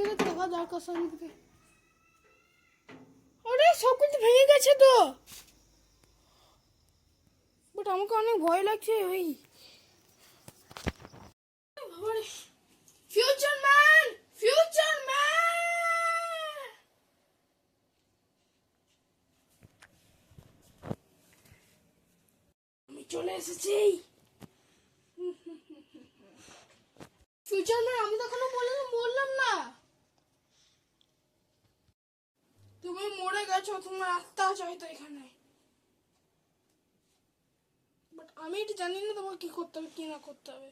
গেছে, দেখা যাক সামনে থেকে। আরে সব কিছু ভেঙে গেছে তো, বাট আমাকে অনেক ভয় লাগছে। ওই ফিউচার ম্যান, ফিউচার ম্যান, আমি চলে এসেছি। ফিউচার ম্যান, আমি তো এখনো বললাম না, তুমি মরে গেছো, তোমার আত্মা চাই তো এখানে। বাট আমি এটা জানি না তোমাকে কি করতে হবে কি না করতে হবে।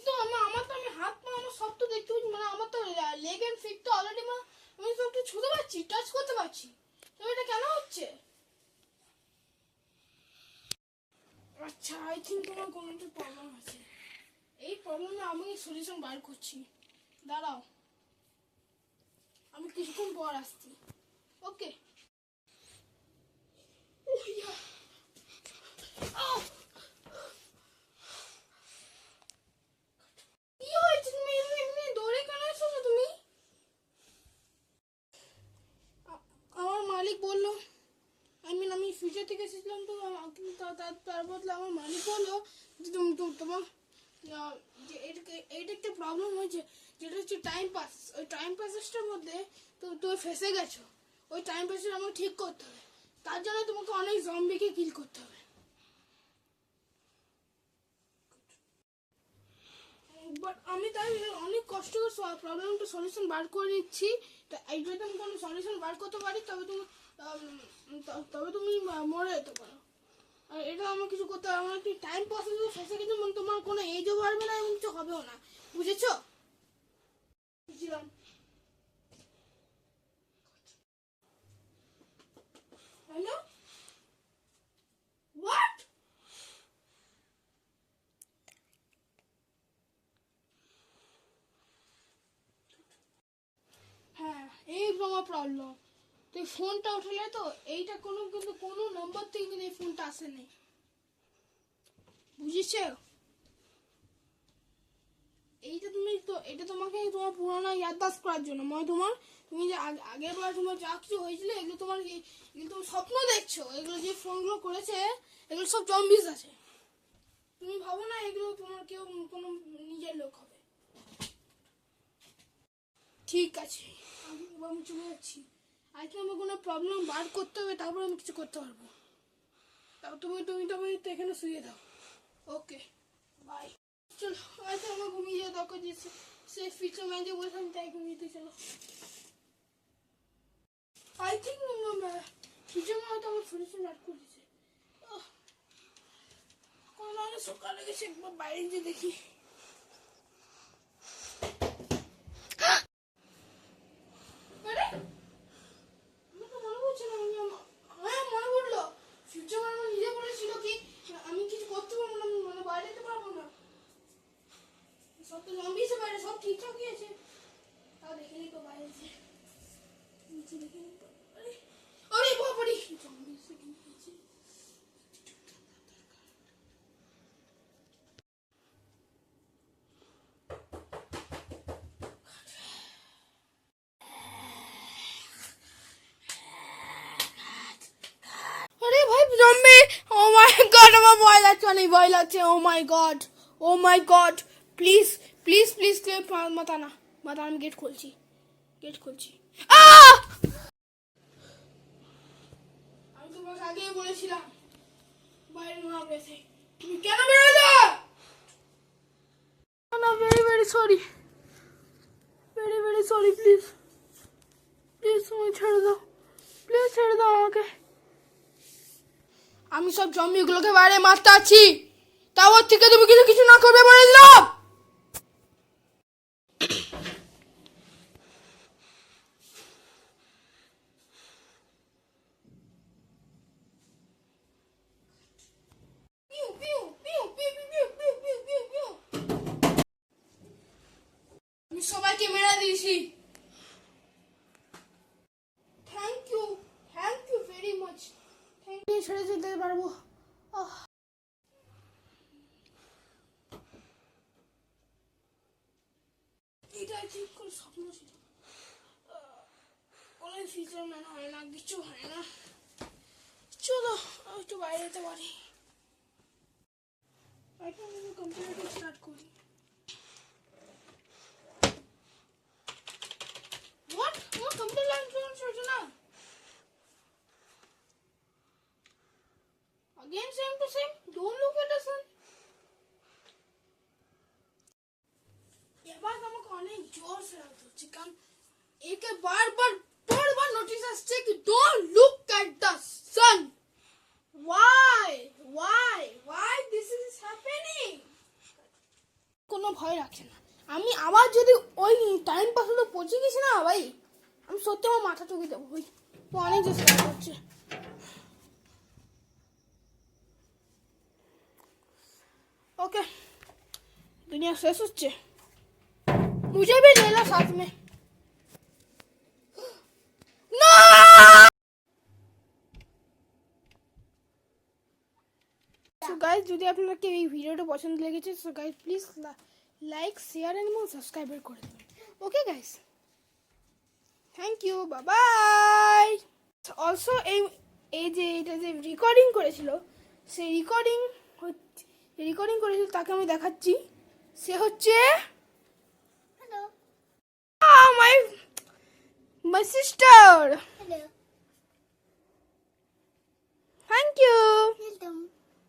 তো আমার তো, আমি হাত পা আমার সব তো দেখতে পাচ্ছি, মানে আমার তো লেগ এন্ড ফিট তো অলরেডি, আমি সব তো ছুঁতে পারছি, টাচ করতে পারছি, তো এটা কেন হচ্ছে? আচ্ছা, আই থিঙ্ক তোমার কোনো একটা প্রবলেম আছে। এই প্রবলেমে আমি সলিউশন বার করছি, দাঁড়াও, আমি কিছুক্ষণ পর আসছি। ওকে। কি হয়েছে? তুমি এমনি দৌড়ে কেন এসেছো তুমি? আমার মালিক বললো, আমি ফিউচার থেকে এসেছিলাম, তো তার বদলে আমার মালিক বললো যে তোমার যে এটা একটা প্রবলেম হয়েছে, যেটা হচ্ছে টাইম পাস। ওই টাইম পাসেসটার মধ্যে তুমি ফেসে গেছো। ওই টাইম পাসেস আমাকে ঠিক করতে হবে, তার জন্য তোমাকে অনেক জম্বিকে কিল করতে হবে। বাট আমি তাই অনেক কষ্ট করে প্রবলেমটা সলিউশন বার করে নিচ্ছি। তো এই যদি আমি কোনো সলিউশন বার করতে পারি, তবে তুমি মরে যেতে পারো। আর এটা আমার কিছু করতে হবে, আমার একটু টাইম পাসে ফেসে গেছে, মানে তোমার কোনো এজও বাড়বে না এবং কিছু হবেও না, বুঝেছো? বুঝলাম। Hello, what? হ্যাঁ, এই আমার প্রবলেম। তুই ফোনটা উঠলে তো, এইটা কিন্তু কোনো নম্বর থেকে কিন্তু এই ফোনটা আসেনি, বুঝেছো? এইটা তুমি তো, এটা তোমাকে তোমার পুরানো ইয়াদদাস্ত করার জন্য, মানে তুমি যে আগের বার তোমার যা কিছু হয়েছিল, এগুলো তুমি স্বপ্ন দেখছো। এগুলো যে ফোনগুলো করেছে, এগুলো সব জম্বিস আছে। তুমি ভাবো না এগুলো তোমার কেউ কোনো নিজের লোক হবে। ঠিক আছে, আমি চলে যাচ্ছি। আজকে আমার কোনো প্রবলেম বার করতে হবে, তারপর আমি কিছু করতে পারবো। তাও তুমি তো এখানে শুয়ে দাও। ওকে, বাই। চলো, আজকে আমার ঘুমিয়ে যাওয়া দরকার, যে সে ফিচার ম্যান যে বলছিলাম তাই ঘুমিয়ে চলো। আই থিঙ্ক ফিচার ম্যান হয়তো আমার সলিউশন বার করে দিয়েছে। কোনো অনেক সকালে গেছে, একবার বাইরে যে দেখি। আমি কিছু করতে পারবো না, মানে বাইরে যেতে পারবো না। সব তো জম্বিস বাইরে, সব ঠিকঠাকই আছে। তাও দেখে নি তো বাইরে যে নিচে দেখে নি তো। আরে আরে বাবারে, জম্বিস গিয়েছে। আরে ভাই, জম্বি! ও মাই গড, আমার ভয় লাগছে, অনেক ভয় লাগছে। Oh my god, oh my god, please please please মাথা না, মাথা, আমি গেট খুলছি, গেট খুলছি। আহ! আমি তোমাকে আগেই বলেছিলাম বাইরে না বেরোতে। তুমি কেন বেরোলে? না, very very sorry, very very sorry, please please তুমি ছেড়ে দাও, প্লিজ ছেড়ে দাও আমাকে। আমি সব জম্বিগুলোকে বাইরে মারতে আছি, তাও ওর থেকে তুমি কিছু না করবে বলে দিলাম। আমি সবাইকে মেরে দিয়েছি। Thank you very much. Thank you, ছেড়ে যেতে পারবো। ঠিক করে স্বপ্ন ছিল, কোনো ফিউচার ম্যান হয় না, কিছু হয় না। চলো একটু বাইরে যেতে পারি, কম্পিউটার স্টার্ট করি। What? আমার কম্পিউটার লাইন চলছে না। Again same to same. Don't look at the sun. এবার আমাকে অনেক জোর সে রাখতে হচ্ছে, কারণ একে বারবার নোটিস আসছে কি don't look at the sun. Why this is happening? কোনো ভয় রাখছে না। আমি আবার যদি ওই টাইম পাস হলে পৌঁছে গেছি না ভাই, আমি সত্যি আমার মাথা চুকে দেবো ভাই। অনেক চেষ্টা করছে। ओके, दुनिया शेष होच्छे, मुझे भी ले लो साथ में। No! So guys, যদি আপনাকে এই ভিডিওটা পছন্দ লেগেছে, so guys please like, share and subscribe করে দেবেন। Okay guys, thank you, bye bye. Also এই যে এটা যে রেকর্ডিং করেছিল, সেই রেকর্ডিং করেছিল তাকে আমি দেখাচ্ছি। সে হচ্ছে hello my sister. Hello. Thank you. Welcome.